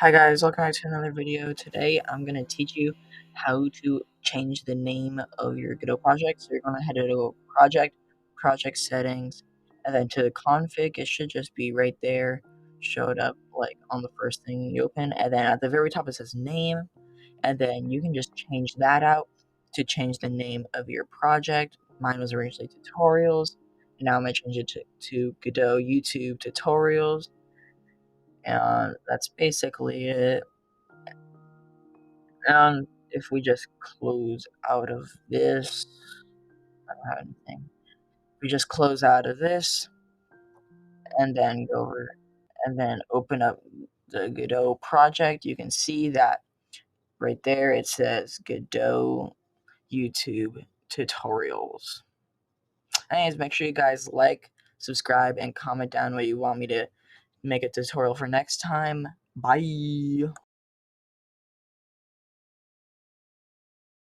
Hi guys, welcome back to another video. Today I'm going to teach you how to change the name of your Godot project. So you're going to head to project settings, and then to the config. It should just be right there, showed up like on the first thing you open, and then at the very top it says name, and then you can just change that out to change the name of your project. Mine was originally tutorials, and now I'm going to change it to Godot YouTube tutorials, and that's basically it. And if we just close out of this, I don't have anything. We just close out of this and then go over and then open up the Godot project. You can see that right there it says Godot YouTube tutorials. Anyways, make sure you guys like, subscribe, and comment down what you want me to make a tutorial for next time. Bye.